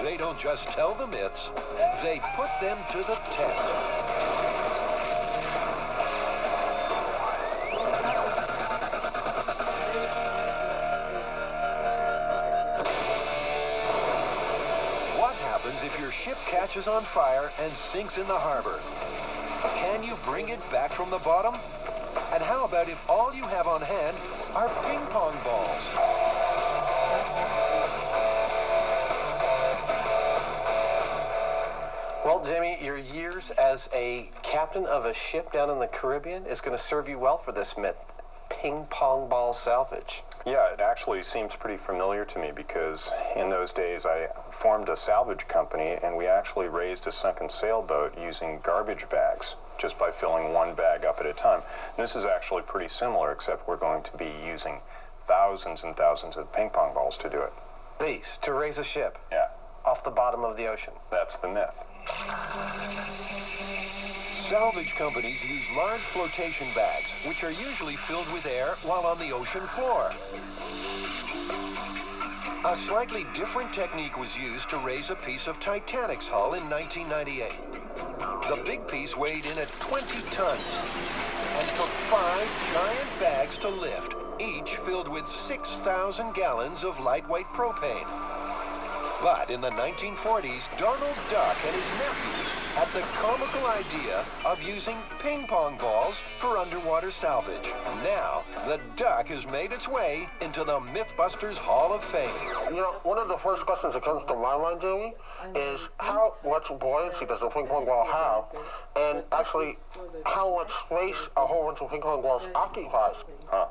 They don't just tell the myths, they put them to the test. What happens if your ship catches on fire and sinks in the harbor? Can you bring it back from the bottom? And how about if all you have on hand are ping pong balls? Well, Jimmy, your years as a captain of a ship down in the Caribbean is going to serve you well for this myth. Ping pong ball salvage. Yeah, it actually seems pretty familiar to me because in those days I formed a salvage company and we actually raised a sunken sailboat using garbage bags just by filling one bag up at a time. This is actually pretty similar, except we're going to be using thousands and thousands of ping pong balls to do it. These, to raise a ship. Yeah. Off the bottom of the ocean. That's the myth. Salvage companies use large flotation bags, which are usually filled with air while on the ocean floor. A slightly different technique was used to raise a piece of Titanic's hull in 1998. The big piece weighed in at 20 tons and took 5 giant bags to lift, each filled with 6,000 gallons of lightweight propane. But in the 1940s, Donald Duck and his nephews had the comical idea of using ping pong balls for underwater salvage. Now, the Duck has made its way into the Mythbusters Hall of Fame. You know, one of the first questions that comes to my mind, Jamie, is how much buoyancy does a ping pong ball have? And actually, how much space a whole bunch of ping pong balls occupies? Huh.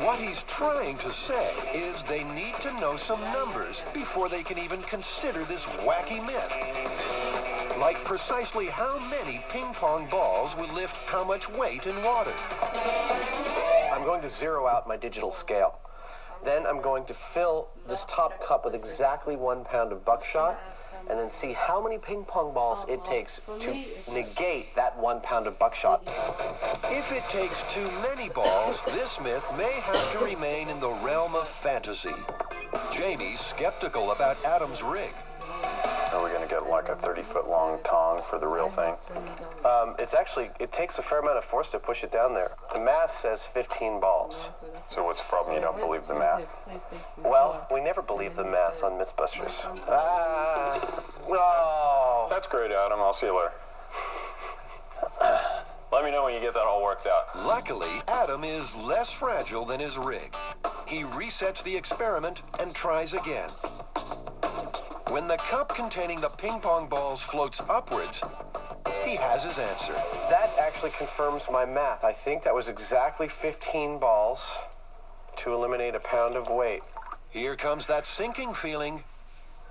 What he's trying to say is they need to know some numbers before they can even consider this wacky myth. Like precisely how many ping pong balls will lift how much weight in water. I'm going to zero out my digital scale. Then I'm going to fill this top cup with exactly 1 pound of buckshot, and then see how many ping pong balls it takes to negate that 1 pound of buckshot. If it takes too many balls, this myth may have to remain in the realm of fantasy. Jamie's skeptical about Adam's rig. Are we going to get like a 30-foot long tong for the real thing? It takes a fair amount of force to push it down there. The math says 15 balls. So what's the problem? You don't believe the math? Well, we never believe the math on Mythbusters. No. That's great, Adam. I'll see you later. Let me know when you get that all worked out. Luckily, Adam is less fragile than his rig. He resets the experiment and tries again. When the cup containing the ping pong balls floats upwards, he has his answer. That actually confirms my math. I think that was exactly 15 balls to eliminate a pound of weight. Here comes that sinking feeling.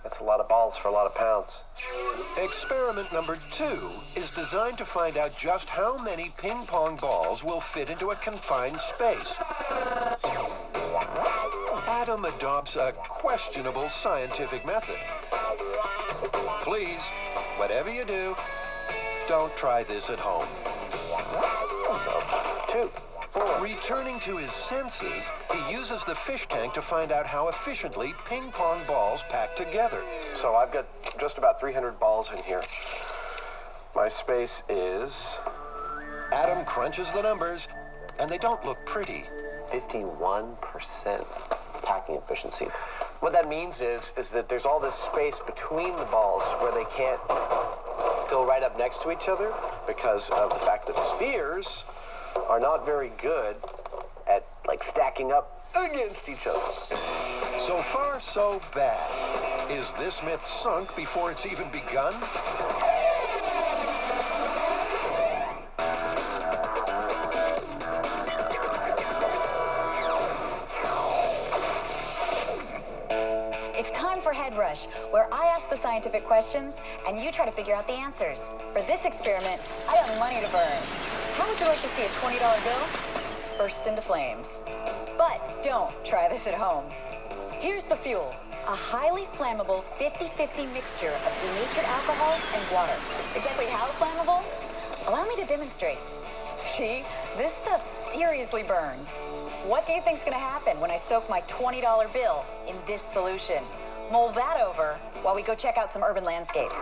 That's a lot of balls for a lot of pounds. Experiment number 2 is designed to find out just how many ping pong balls will fit into a confined space. Adam adopts a questionable scientific method. Please, whatever you do, don't try this at home. So, 2, 4. Returning to his senses, he uses the fish tank to find out how efficiently ping pong balls pack together. So I've got just about 300 balls in here. My space is... Adam crunches the numbers, and they don't look pretty. 51% packing efficiency. What that means is that there's all this space between the balls where they can't go right up next to each other because of the fact that spheres are not very good at stacking up against each other. So far, so bad. Is this myth sunk before it's even begun? It's time for Head Rush, where I ask the scientific questions and you try to figure out the answers. For this experiment, I have money to burn. How would you like to see a $20 bill burst into flames? But don't try this at home. Here's the fuel, a highly flammable 50-50 mixture of denatured alcohol and water. Exactly how flammable? Allow me to demonstrate. See, this stuff seriously burns. What do you think's gonna happen when I soak my $20 bill in this solution? Mull that over while we go check out some urban landscapes.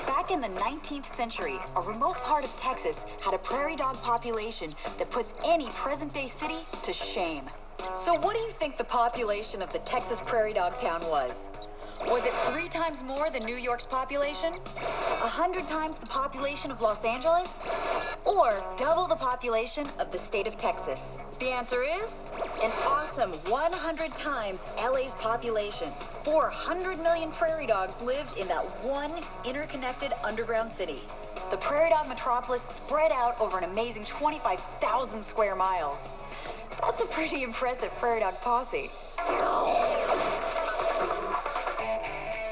Back in the 19th century, a remote part of Texas had a prairie dog population that puts any present-day city to shame. So what do you think the population of the Texas prairie dog town was? Was it 3 times more than New York's population? 100 times the population of Los Angeles? Or double the population of the state of Texas? The answer is an awesome 100 times LA's population. 400 million prairie dogs lived in that one interconnected underground city. The prairie dog metropolis spread out over an amazing 25,000 square miles. That's a pretty impressive prairie dog posse.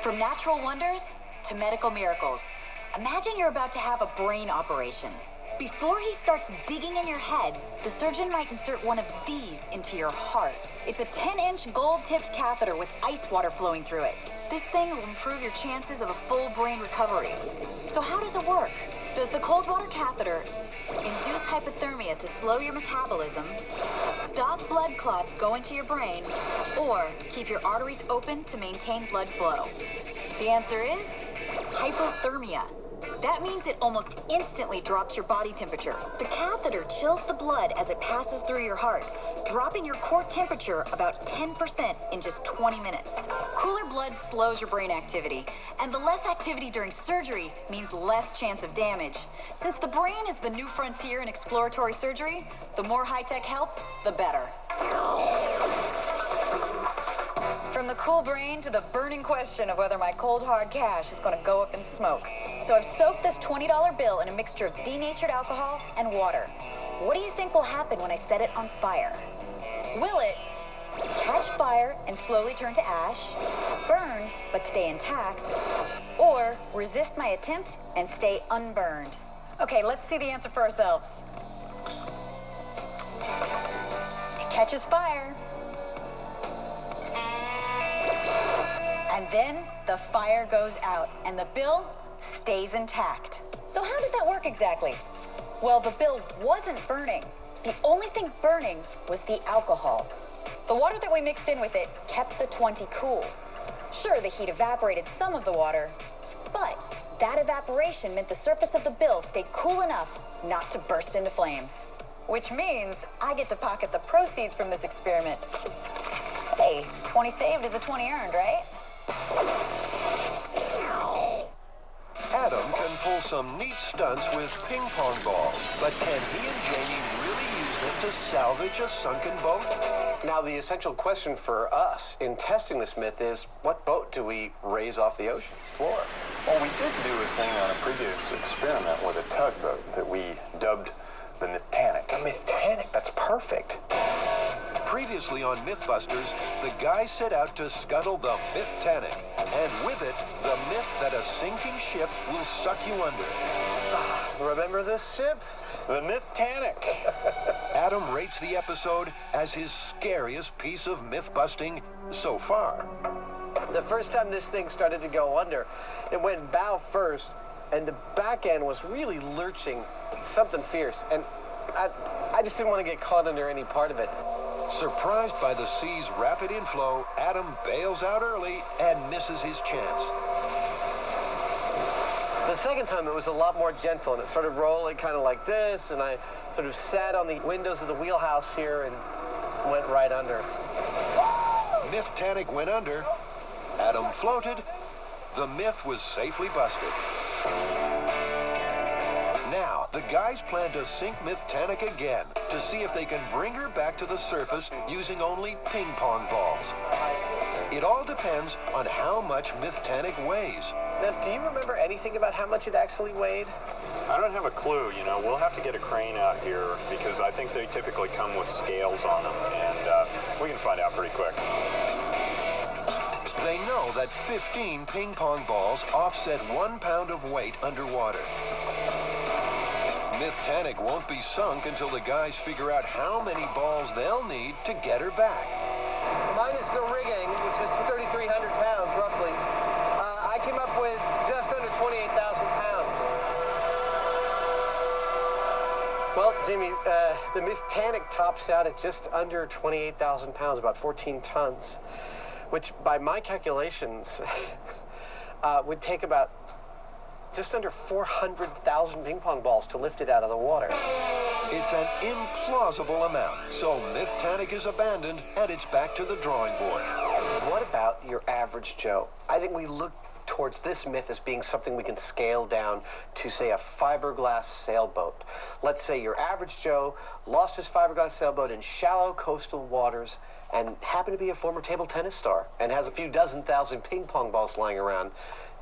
From natural wonders to medical miracles. Imagine you're about to have a brain operation. Before he starts digging in your head, the surgeon might insert one of these into your heart. It's a 10-inch gold-tipped catheter with ice water flowing through it. This thing will improve your chances of a full brain recovery. So how does it work? Does the cold water catheter induce hypothermia to slow your metabolism, stop blood clots going to your brain, or keep your arteries open to maintain blood flow? The answer is hypothermia. That means it almost instantly drops your body temperature. The catheter chills the blood as it passes through your heart, dropping your core temperature about 10% in just 20 minutes. Cooler blood slows your brain activity, and the less activity during surgery means less chance of damage. Since the brain is the new frontier in exploratory surgery, the more high-tech help, the better. From the cool brain to the burning question of whether my cold hard cash is going to go up in smoke. So I've soaked this $20 bill in a mixture of denatured alcohol and water. What do you think will happen when I set it on fire? Will it catch fire and slowly turn to ash, burn but stay intact, or resist my attempt and stay unburned? Okay, let's see the answer for ourselves. It catches fire. And then the fire goes out and the bill stays intact. So how did that work exactly? Well, the bill wasn't burning. The only thing burning was the alcohol. The water that we mixed in with it kept the 20 cool. Sure, the heat evaporated some of the water, but that evaporation meant the surface of the bill stayed cool enough not to burst into flames. Which means I get to pocket the proceeds from this experiment. Hey, 20 saved is a 20 earned, right? Adam can pull some neat stunts with ping pong balls, but can he and Jamie really use them to salvage a sunken boat? Now, the essential question for us in testing this myth is, what boat do we raise off the ocean floor? Well, we did do a thing on a previous experiment with a tugboat that we dubbed the Mythanic. The Mythanic, that's perfect. Previously on Mythbusters, the guys set out to scuttle the Mythanic, and with it, the myth that a sinking ship will suck you under. Remember this ship? The Mythanic. Adam rates the episode as his scariest piece of myth-busting so far. The first time this thing started to go under, it went bow first, and the back end was really lurching, something fierce, and I just didn't want to get caught under any part of it. Surprised by the sea's rapid inflow, Adam bails out early and misses his chance. The second time it was a lot more gentle, and it started rolling kind of like this, and I sort of sat on the windows of the wheelhouse here and went right under. Mythanic went under. Adam floated. The myth was safely busted. Now, the guys plan to sink Mythanic again to see if they can bring her back to the surface using only ping pong balls. It all depends on how much Mythanic weighs. Now, do you remember anything about how much it actually weighed? I don't have a clue, you know. We'll have to get a crane out here because I think they typically come with scales on them, and we can find out pretty quick. They know that 15 ping pong balls offset 1 pound of weight underwater. Mythanic won't be sunk until the guys figure out how many balls they'll need to get her back. Minus the rigging, which is 3,300 pounds roughly, I came up with just under 28,000 pounds. Jamie, the Mythanic tops out at just under 28,000 pounds, about 14 tons, which by my calculations would take about just under 400,000 ping pong balls to lift it out of the water. It's an implausible amount, so Mythanic is abandoned and it's back to the drawing board. What about your average Joe? I think we look towards this myth as being something we can scale down to, say, a fiberglass sailboat. Let's say your average Joe lost his fiberglass sailboat in shallow coastal waters and happened to be a former table tennis star and has a few dozen thousand ping pong balls lying around.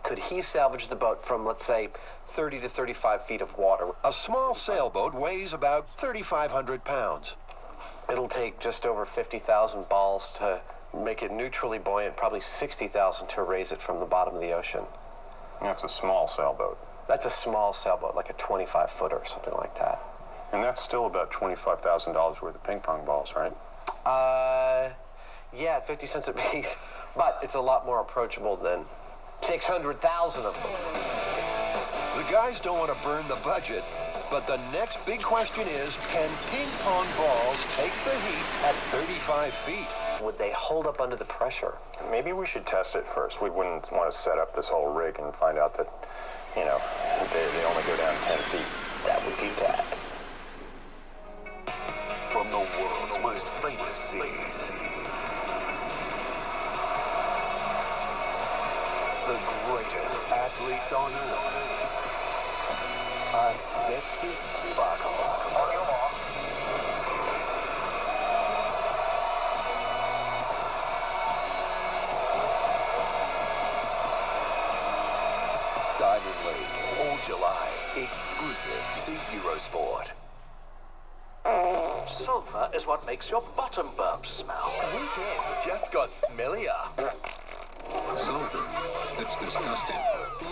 Could he salvage the boat from, let's say, 30 to 35 feet of water? A small sailboat weighs about 3,500 pounds. It'll take just over 50,000 balls to make it neutrally buoyant, probably 60,000 to raise it from the bottom of the ocean. That's a small sailboat. That's a small sailboat, like a 25-footer or something like that. And that's still about $25,000 worth of ping pong balls, right? Yeah, 50 cents a piece. But it's a lot more approachable than 600,000 of them. The guys don't want to burn the budget, but the next big question is, can ping pong balls take the heat at 35 feet? Would they hold up under the pressure? Maybe we should test it first. We wouldn't want to set up this whole rig and find out that, you know, they only go down 10 feet. That would be bad. From the world's most famous cities, the greatest athletes on earth are set to sparkle. On your mark. Diamond League, all July, exclusive to Eurosport. Sulfur is what makes your bottom burps smell. Weekends just got smellier. Sulfur. That's disgusting.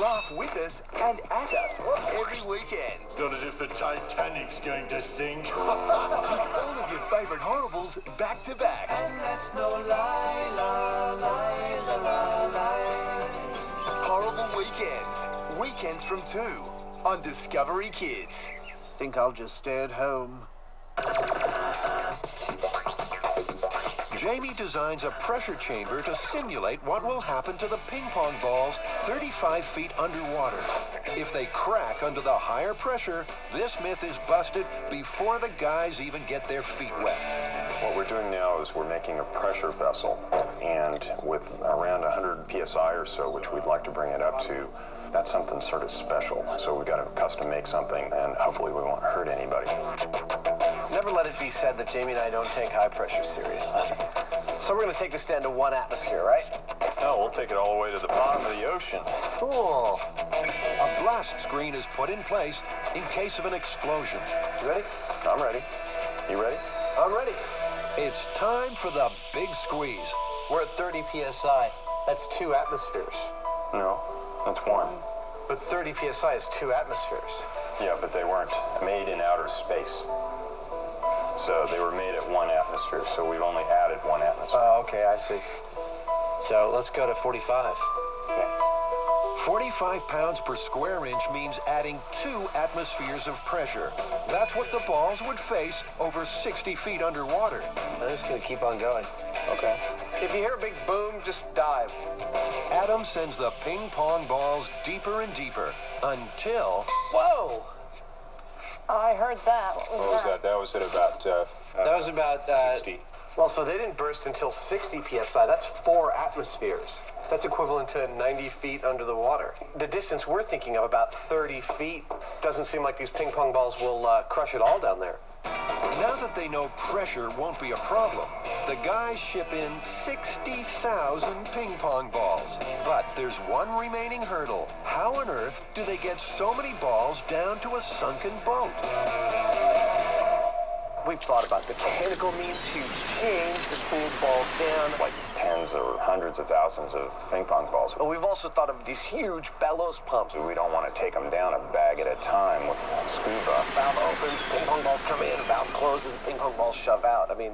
Laugh with us and at us every weekend. Not as if the Titanic's going to sink. All of your favorite horribles back to back. And that's no lie, la, lie, la, la, lie. Horrible Weekends. Weekends from 2 on Discovery Kids. Think I'll just stay at home. Jamie designs a pressure chamber to simulate what will happen to the ping pong balls 35 feet underwater. If they crack under the higher pressure, this myth is busted before the guys even get their feet wet. What we're doing now is we're making a pressure vessel, and with around 100 psi or so, which we'd like to bring it up to, that's something sort of special. So we've got to custom make something, and hopefully we won't hurt anybody. Never let it be said that Jamie and I don't take high pressure seriously. So we're going to take this down to 1 atmosphere, right? No, we'll take it all the way to the bottom of the ocean. Cool. A blast screen is put in place in case of an explosion. You ready? I'm ready. You ready? I'm ready. It's time for the big squeeze. We're at 30 psi. That's 2 atmospheres. No, that's 1. But 30 psi is 2 atmospheres. Yeah, but they weren't made in outer space. So they were made at 1 atmosphere, so we've only added 1 atmosphere. Oh, okay, I see. So let's go to 45. Okay. 45 pounds per square inch means adding 2 atmospheres of pressure. That's what the balls would face over 60 feet underwater. I'm just going to keep on going. Okay. If you hear a big boom, just dive. Adam sends the ping pong balls deeper and deeper until... Whoa! I heard that. What What was that? That was at about... That was about... 60. Well, so they didn't burst until 60 psi. That's 4 atmospheres. That's equivalent to 90 feet under the water. The distance we're thinking of, about 30 feet, doesn't seem like these ping pong balls will crush it all down there. Now that they know pressure won't be a problem, the guys ship in 60,000 ping pong balls. But there's one remaining hurdle. How on earth do they get so many balls down to a sunken boat? We've thought about the mechanical means, huge chains to pull the balls down. Like tens or hundreds of thousands of ping pong balls. But we've also thought of these huge bellows pumps. We don't want to take them down a bag at a time with scuba. Valve opens, ping pong balls come in, valve closes, ping pong balls shove out. I mean,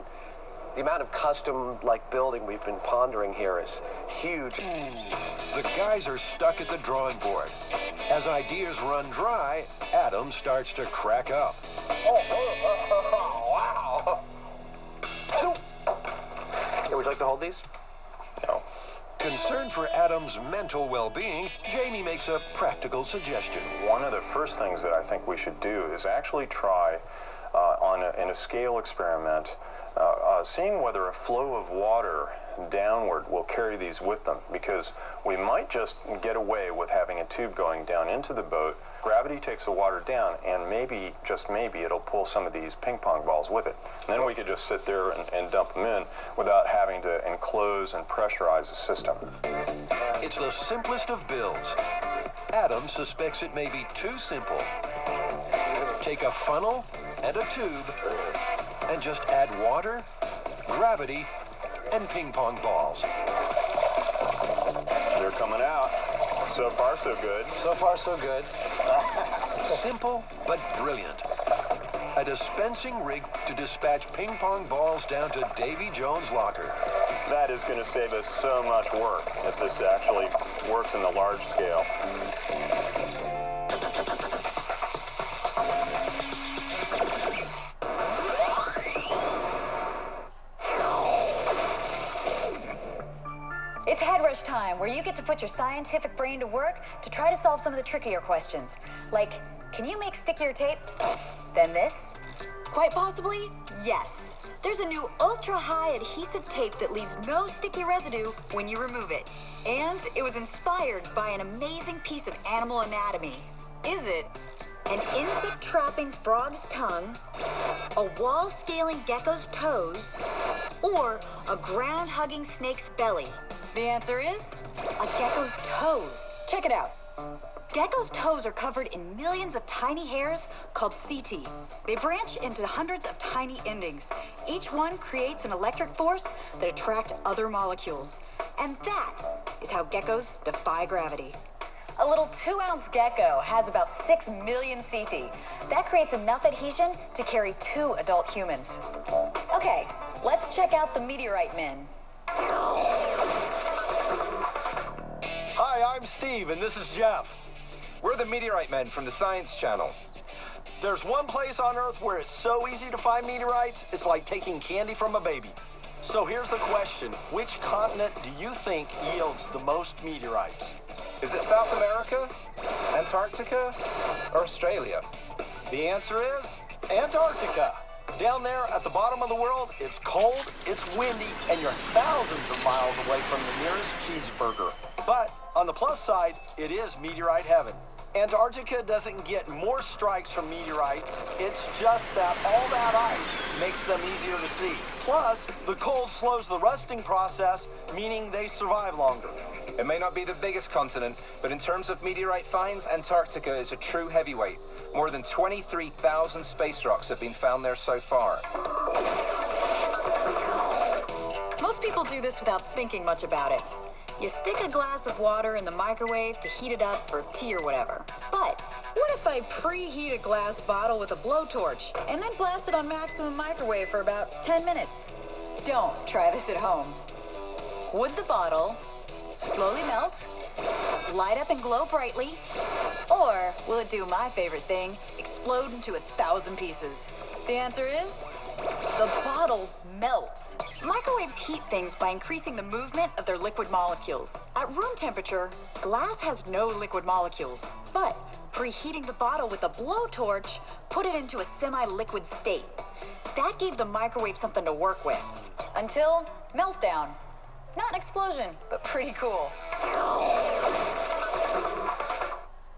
the amount of custom, building we've been pondering here is huge. The guys are stuck at the drawing board. As ideas run dry, Adam starts to crack up. Wow. Hey, would you like to hold these? No. Concerned for Adam's mental well-being, Jamie makes a practical suggestion. One of the first things that I think we should do is actually try in a scale experiment, seeing whether a flow of water downward will carry these with them, because we might just get away with having a tube going down into the boat. Gravity takes the water down, and maybe, just maybe, it'll pull some of these ping pong balls with it. And then we could just sit there and dump them in without having to enclose and pressurize the system. It's the simplest of builds. Adam suspects it may be too simple. Take a funnel and a tube and just add water, gravity, and ping pong balls. They're coming out. So far, so good. So far, so good. Simple but brilliant. A dispensing rig to dispatch ping pong balls down to Davy Jones' locker. That is going to save us so much work if this actually works in the large scale. It's Head Rush time, where you get to put your scientific brain to work to try to solve some of the trickier questions. Like, can you make stickier tape? Then this? Quite possibly, yes. There's a new ultra-high adhesive tape that leaves no sticky residue when you remove it. And it was inspired by an amazing piece of animal anatomy. Is it an insect-trapping frog's tongue, a wall-scaling gecko's toes, or a ground-hugging snake's belly? The answer is a gecko's toes. Check it out. Gecko's toes are covered in millions of tiny hairs called setae. They branch into hundreds of tiny endings. Each one creates an electric force that attracts other molecules. And that is how geckos defy gravity. A little 2-ounce gecko has about 6 million setae. That creates enough adhesion to carry 2 adult humans. Okay, let's check out the meteorite men. Hi, I'm Steve, and this is Jeff. We're the Meteorite Men from the Science Channel. There's one place on Earth where it's so easy to find meteorites, it's like taking candy from a baby. So here's the question. Which continent do you think yields the most meteorites? Is it South America, Antarctica, or Australia? The answer is Antarctica. Down there at the bottom of the world, it's cold, it's windy, and you're thousands of miles away from the nearest cheeseburger. But on the plus side, it is meteorite heaven. Antarctica doesn't get more strikes from meteorites. It's just that all that ice makes them easier to see. Plus, the cold slows the rusting process, meaning they survive longer. It may not be the biggest continent, but in terms of meteorite finds, Antarctica is a true heavyweight. More than 23,000 space rocks have been found there so far. Most people do this without thinking much about it. You stick a glass of water in the microwave to heat it up for tea or whatever. But what if I preheat a glass bottle with a blowtorch and then blast it on maximum microwave for about 10 minutes? Don't try this at home. Would the bottle slowly melt, light up and glow brightly, or will it do my favorite thing, explode into 1,000 pieces? The answer is the bottle melts. Microwaves heat things by increasing the movement of their liquid molecules. At room temperature, glass has no liquid molecules, but preheating the bottle with a blowtorch put it into a semi-liquid state. That gave the microwave something to work with. Until meltdown. Not an explosion, but pretty cool.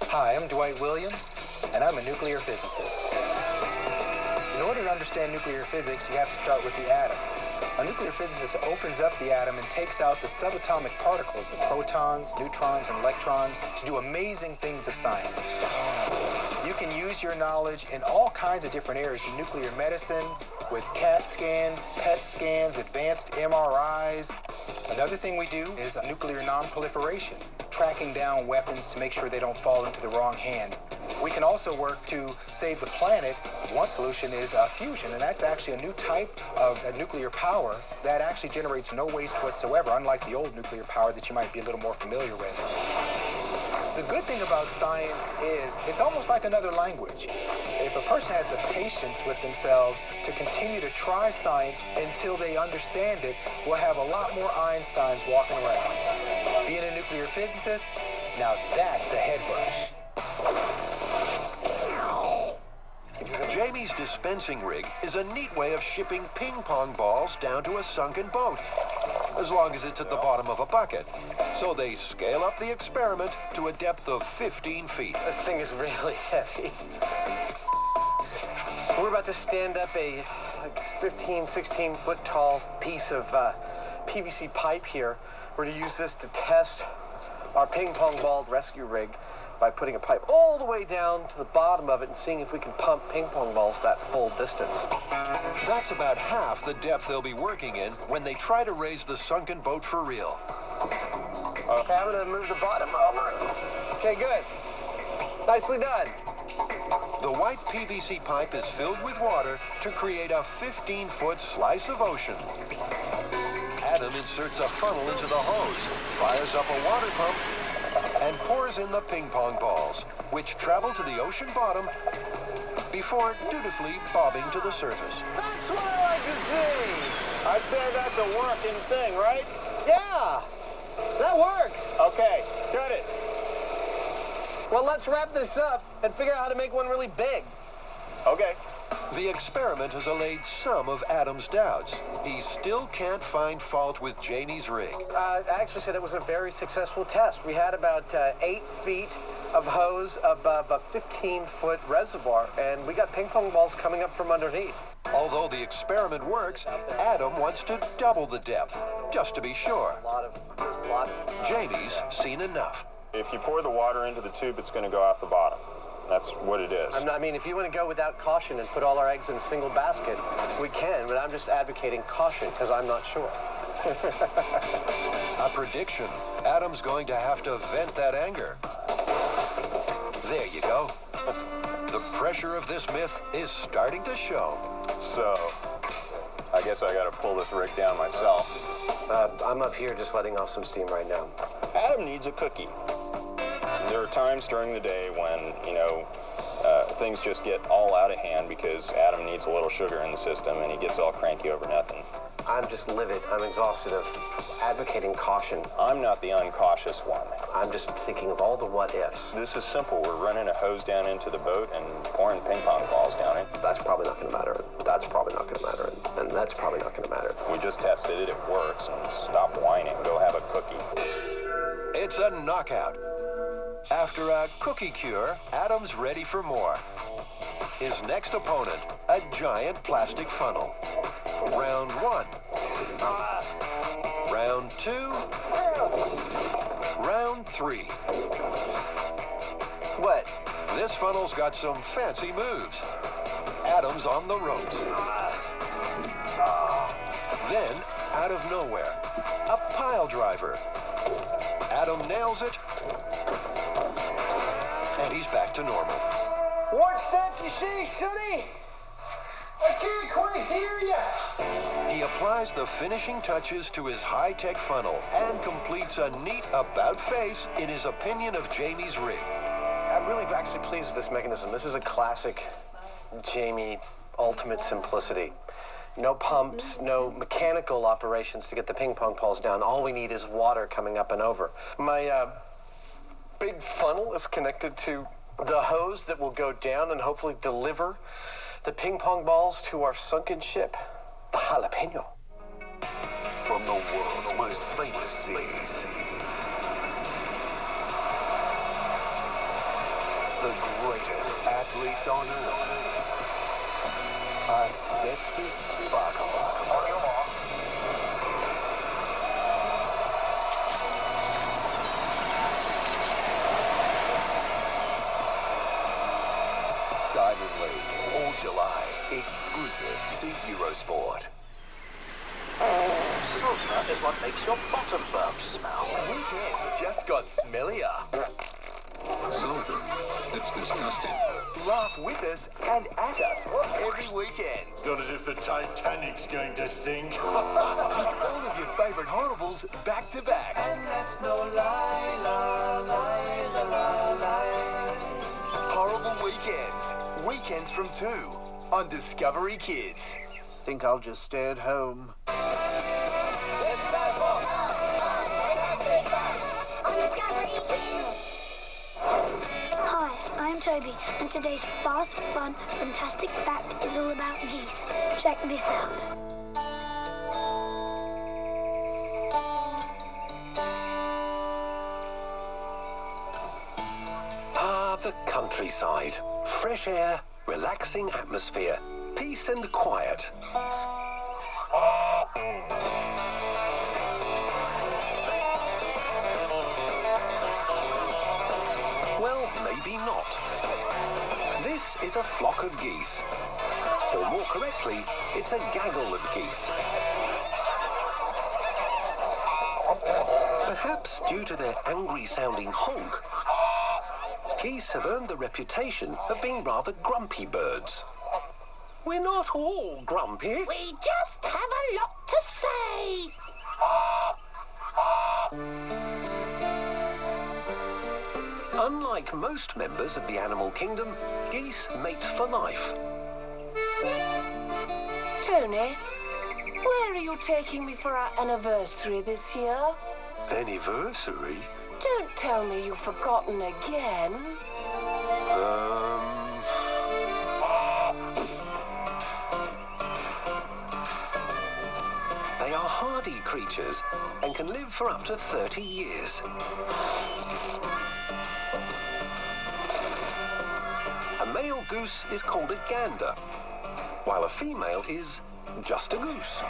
Hi, I'm Dwight Williams, and I'm a nuclear physicist. In order to understand nuclear physics, you have to start with the atom. A nuclear physicist opens up the atom and takes out the subatomic particles, the protons, neutrons, and electrons, to do amazing things of science. You can use your knowledge in all kinds of different areas in nuclear medicine, with CAT scans, PET scans, advanced MRIs. Another thing we do is nuclear non-proliferation, tracking down weapons to make sure they don't fall into the wrong hand. We can also work to save the planet. One solution is fusion, and that's actually a new type of nuclear power that actually generates no waste whatsoever, unlike the old nuclear power that you might be a little more familiar with. The good thing about science is it's almost like another language. If a person has the patience with themselves to continue to try science until they understand it, we'll have a lot more Einsteins walking around. Being a nuclear physicist, now that's a head rush. Jamie's dispensing rig is a neat way of shipping ping pong balls down to a sunken boat, as long as it's at the bottom of a bucket. So they scale up the experiment to a depth of 15 feet. This thing is really heavy. We're about to stand up a 15, 16 foot tall piece of PVC pipe here. We're to use this to test our ping pong ball rescue rig by putting a pipe all the way down to the bottom of it and seeing if we can pump ping pong balls that full distance. That's about half the depth they'll be working in when they try to raise the sunken boat for real. Okay, I'm gonna move the bottom over. Okay, good. Nicely done. The white PVC pipe is filled with water to create a 15-foot slice of ocean. Adam inserts a funnel into the hose, fires up a water pump, and pours in the ping pong balls, which travel to the ocean bottom before dutifully bobbing to the surface. That's what I like to see. I'd say that's a working thing, right? Yeah, that works. Okay, got it. Well, let's wrap this up and figure out how to make one really big. Okay. The experiment has allayed some of Adam's doubts. He still can't find fault with Jamie's rig. I actually said it was a very successful test. We had about 8 feet of hose above a 15-foot reservoir, and we got ping pong balls coming up from underneath. Although the experiment works, Adam wants to double the depth, just to be sure. Jamie's seen enough. If you pour the water into the tube, it's going to go out the bottom. That's what it is. I mean, if you want to go without caution and put all our eggs in a single basket, we can, but I'm just advocating caution because I'm not sure. A prediction. Adam's going to have to vent that anger. There you go. The pressure of this myth is starting to show. So, I guess I got to pull this rig down myself. I'm up here just letting off some steam right now. Adam needs a cookie. There are times during the day when, things just get all out of hand because Adam needs a little sugar in the system and he gets all cranky over nothing. I'm just livid. I'm exhausted of advocating caution. I'm not the uncautious one. I'm just thinking of all the what-ifs. This is simple. We're running a hose down into the boat and pouring ping pong balls down it. That's probably not going to matter. That's probably not going to matter. And that's probably not going to matter. We just tested it. It works. And stop whining. Go have a cookie. It's a knockout. After a cookie cure, Adam's ready for more. His next opponent, a giant plastic funnel. Round 1. Round 2. Round 3. What? This funnel's got some fancy moves. Adam's on the ropes. Then, out of nowhere, a pile driver. Adam nails it, and he's back to normal. What's that you see, Sonny? I can't quite hear you. He applies the finishing touches to his high-tech funnel and completes a neat about-face in his opinion of Jamie's rig. I'm really actually pleased with this mechanism. This is a classic Jamie ultimate simplicity. No pumps, no mechanical operations to get the ping pong balls down. All we need is water coming up and over. My big funnel is connected to the hose that will go down and hopefully deliver the ping pong balls to our sunken ship, the Jalapeno. From the world's most famous seas, the greatest athletes on earth are set to sparkle. On your mark. Diamond League, all July, exclusive to Eurosport. Sulfur is what makes your bottom burp smell. Weekends just got smellier. Solve them. That's disgusting. Laugh with us and at us every weekend. Not as if the Titanic's going to sink. All of your favorite horribles back to back. And that's no lie, la, lie, la, la, lie. Horrible Weekends. Weekends from 2 on Discovery Kids. Think I'll just stay at home. Hi, I'm Toby, and today's fast, fun, fantastic fact is all about geese. Check this out. Ah, the countryside. Fresh air, relaxing atmosphere, peace and quiet. Well, maybe not. This is a flock of geese. Or more correctly, it's a gaggle of geese. Perhaps due to their angry-sounding honk, geese have earned the reputation of being rather grumpy birds. We're not all grumpy. We just have a lot to say. Unlike most members of the animal kingdom, geese mate for life. Tony, where are you taking me for our anniversary this year? Anniversary? Don't tell me you've forgotten again. They are hardy creatures and can live for up to 30 years. A male goose is called a gander, while a female is just a goose.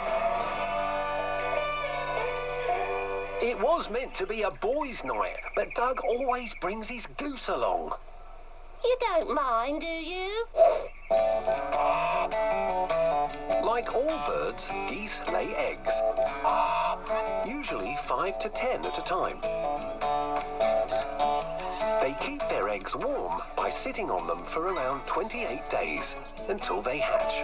It was meant to be a boys' night, but Doug always brings his goose along. You don't mind, do you? Like all birds, geese lay eggs. Usually 5 to 10 at a time. They keep their eggs warm by sitting on them for around 28 days until they hatch.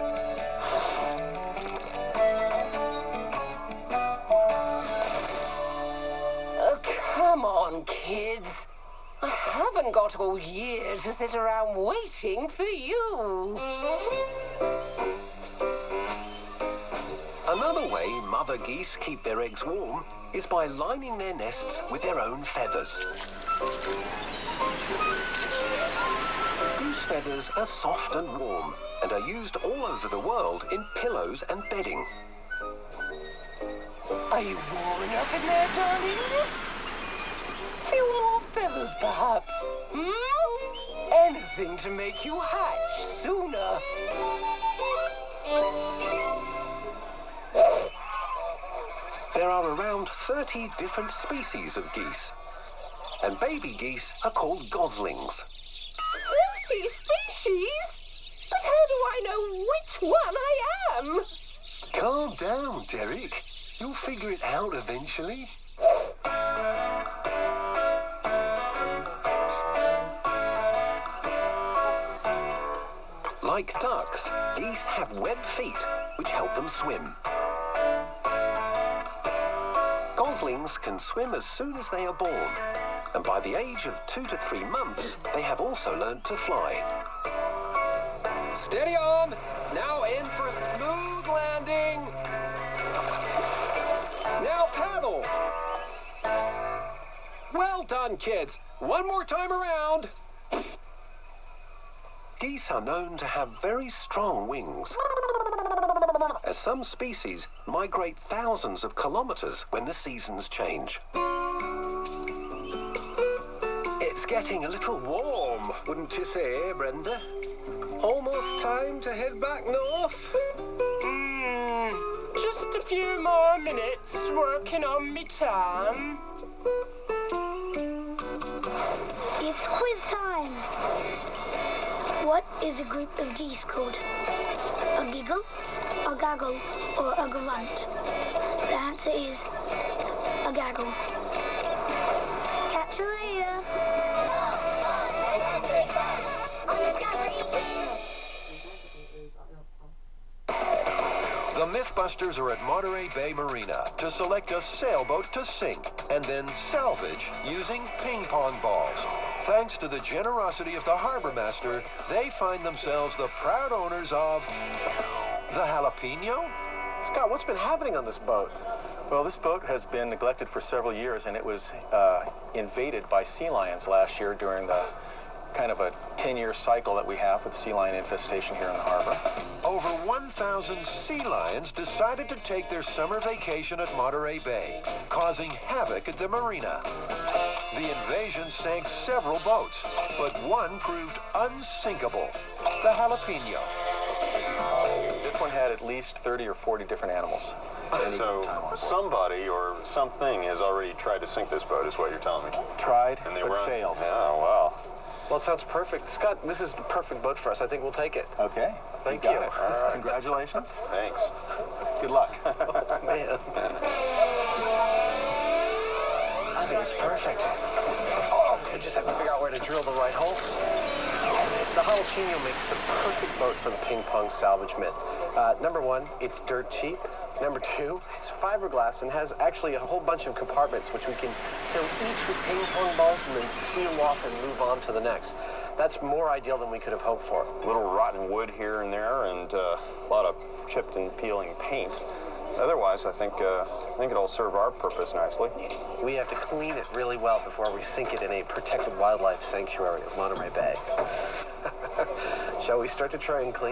Oh, come on, kids. I haven't got all year to sit around waiting for you. Another way mother geese keep their eggs warm is by lining their nests with their own feathers. Goose feathers are soft and warm and are used all over the world in pillows and bedding. Are you warm enough in there, darling? Few more feathers, perhaps? Anything to make you hatch sooner. There are around 30 different species of geese, and baby geese are called goslings. 30 species? But how do I know which one I am? Calm down, Derek. You'll figure it out eventually. Like ducks, geese have webbed feet, which help them swim. Goslings can swim as soon as they are born, and by the age of 2 to 3 months, they have also learnt to fly. Steady on! Now in for a smooth landing! Now paddle! Well done, kids! One more time around! Geese are known to have very strong wings, as some species migrate thousands of kilometers when the seasons change. It's getting a little warm, wouldn't you say, Brenda? Almost time to head back north? Just a few more minutes working on me time. It's quiz time. What is a group of geese called? A giggle, a gaggle, or a grunt? The answer is a gaggle. Catch you later. The Mythbusters are at Monterey Bay Marina to select a sailboat to sink and then salvage using ping pong balls. Thanks to the generosity of the harbor master, they find themselves the proud owners of the jalapeno. Scott, what's been happening on this boat? Well, this boat has been neglected for several years, and it was invaded by sea lions last year during the kind of a 10-year cycle that we have with sea lion infestation here in the harbor. Over 1,000 sea lions decided to take their summer vacation at Monterey Bay, causing havoc at the marina. The invasion sank several boats, but one proved unsinkable, the jalapeno. This one had at least 30 or 40 different animals. So somebody or something has already tried to sink this boat, is what you're telling me. Tried, and they but failed. Oh, wow. Well, it sounds perfect. Scott, this is the perfect boat for us. I think we'll take it. Okay. Thank you. All right. Congratulations. Thanks. Good luck. Man. I think it's perfect. Oh, we just have to figure out where to drill the right holes. The jalapeno makes the perfect boat for the ping pong salvage myth. Number one, it's dirt cheap. Number two, it's fiberglass and has actually a whole bunch of compartments which we can fill each with ping pong balls and then seal off and move on to the next. That's more ideal than we could have hoped for. A little rotten wood here and there, and a lot of chipped and peeling paint. Otherwise, I think it'll serve our purpose nicely. We have to clean it really well before we sink it in a protected wildlife sanctuary at Monterey Bay. Shall we start to try and clean?